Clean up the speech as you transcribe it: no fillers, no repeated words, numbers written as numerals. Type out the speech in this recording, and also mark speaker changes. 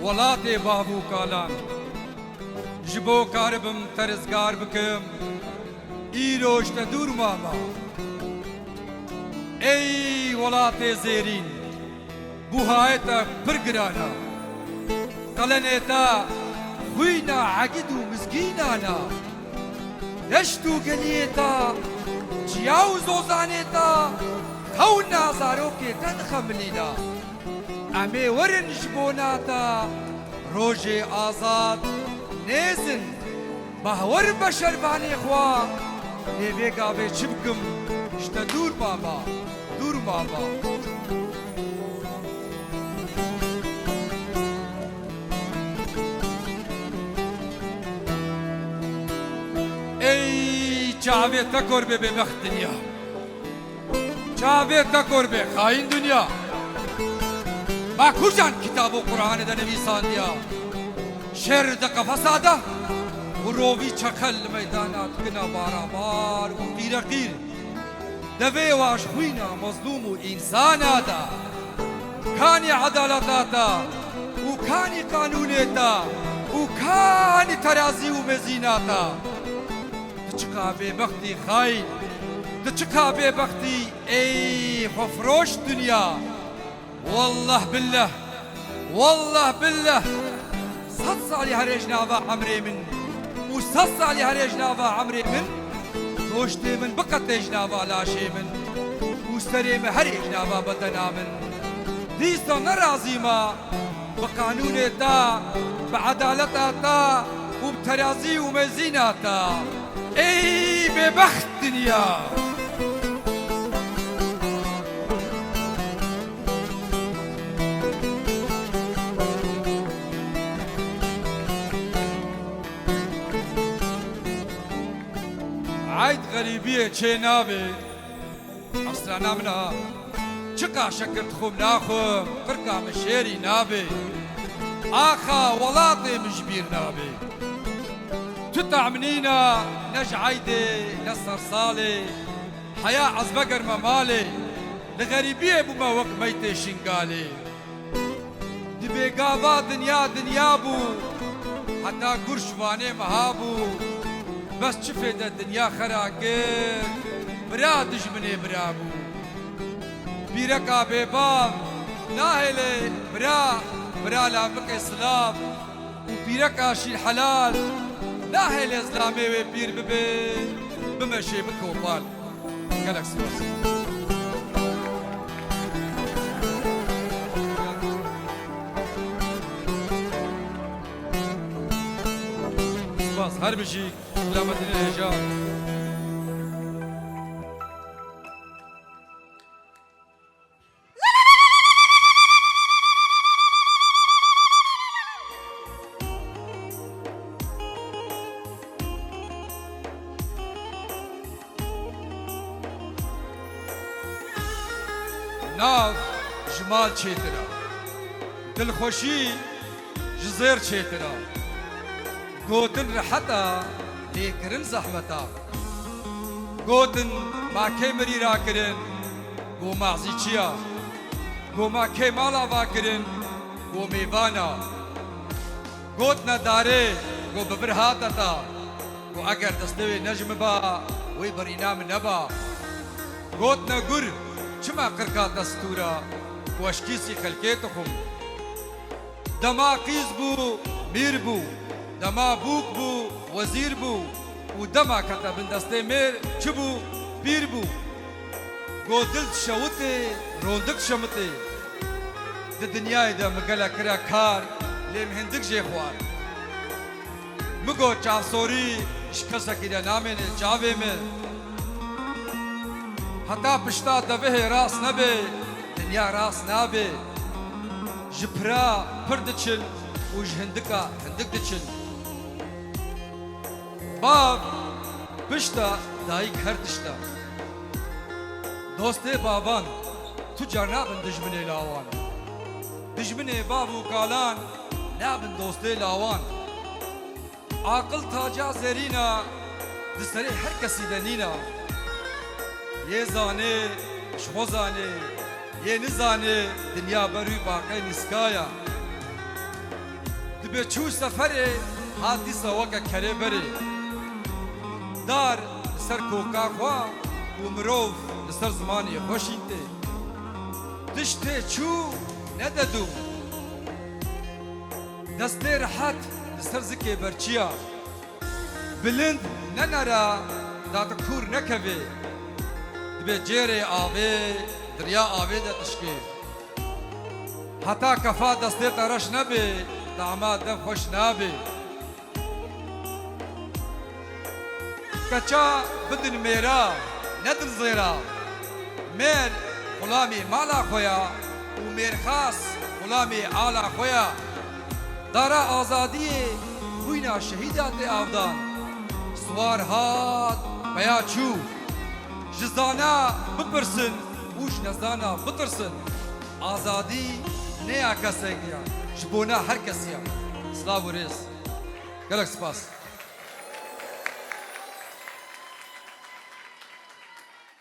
Speaker 1: وڵاتێ بابوو کاڵان ji bo karibim terezgar bikim îroj te dûr mama ey welatê zêrîn buhayê te pir giran e qelenê te xwîna hegîd û mizgînan e deşt û geliyê te çiya û zozanê te xewna zarokê te dixemilîna em ê werin ji bo te rojê azad نێزن بەهوەر بە شەربانێ خوا لێ گاوێ چ بکەم شتە دوور ماما دوور ماما ئەی چاوێت تەکۆر بێ بێبەخت دنیا چاوێت تەکۆر بێ خاین دنیا با کورجان کتاب و قورئانە دەنەویساندیا شێر دەقە فەسادە و ڕۆوی چەقەل لە مەیدانات بکەنە بارابار و قیرەقیر دەبێ واش خوینە مەزلوم و ئینساناتە کانی عەدالەتاتە و کانی قانونێتە و کانی تەرازی و مێزیناتە دچقا بێبەختی خاین دچقا بێبەختی ئەی خۆفرۆش دنیا والله بالله والله بالله صد سالی هەرێژ ناوە عەمرێ من و صد سالی هەرێژ ناوە عەمرێ من گۆشتێ من بقەتێژ ناوە لاشێ من و سەرێ من هەرێژ ناوە بەدەنا من دیستە نەرازیمە بە قانونێ تا بە عەدالەتا تا و بتەرازی و مێزینە تا ئەی بێبەخت دنیا عید غریبیه چه نابه اصلا نامنا چقا شکرت خوب ناخوم قرقا مشیری نابه آخا ولاطي مجبير نابه تتعمنينا نج عيدي نصر صالي حياة عزبقر ممالي لغريبية بما وق ميتي شنقالي دي بيقابا دنيا دنيا بو حتى قرشواني مهابو بس شفت الدنيا خراكر برا دجمني برابو بيركا بيبام ناهلي برا لامك اسلام وبيركا شي الحلال ناهلي اسلامي وبير ببي بمشي بكوبال قالك سباس سباس هر بشي سلامة الهجاء ناف جمال چێترا دڵخۆشی جزێر چێترا گوتن ڕەحەتە لێکردن زەحمەتە گوتن ماکەی مری راکردن گۆ ماغزی چییە گۆ ماکەی ماڵا ڤاکردن گۆ میوانە گوتنە دارێ گۆ ببر هاتەتە گۆ ئەگەر دەستەوێ نەژم بە وەی بەرئینام نەبە گوتنە گور چما قرقا دستورا وشکیسی خلکێتە خوم دەما قیز بوو میر بوو دەما بووک بوو وەزیر بوو و دەما کەتە بندەستەی مێر چ بوو پیر بوو گۆ دڵ شەوتێ ڕۆندک شەمتێ di dinyayê migela kira kar lêm hindik jê xwar migo çavsorî ji kesekî de namêne çavê me heta pişta devehê rast nebe dinya rast nabe ji pira pir diçin û ji hindika hindik diçin bav pişta dayîk her tişta dostê bavan tu car nabin dijminê lawan dijminê bav û kalan nabin dostê lawan aqil taca zerîna di serê her kesî de nîna yê zanê ji xwe zanê yê nizanê dinya berû baqê nîskaya دبي چو سفره هاتی سوکا کره بره دار لسر کوکا خوا و مروف لسر زمانی خوشینته دشته چو نددو دسته راحت لسر زکی برچیا بلند ننرا دات کور نکوی دبي جيري آوي دريا آوي دا تشكي حتى كفا دستي ترش نبي دعمات دم خوش نبي كچا بدن ميرا ندن زيرا مير غلامي مالا خويا ومير خاص غلامي آلا خويا دارا آزادي خوينا شهيدات آفدان سوار هات بيا چو جزانا بپرسن وش نزانا بترسن آزادی نیا کسی گیا جبونا هر کسیا سلاو ریز گلک سپاس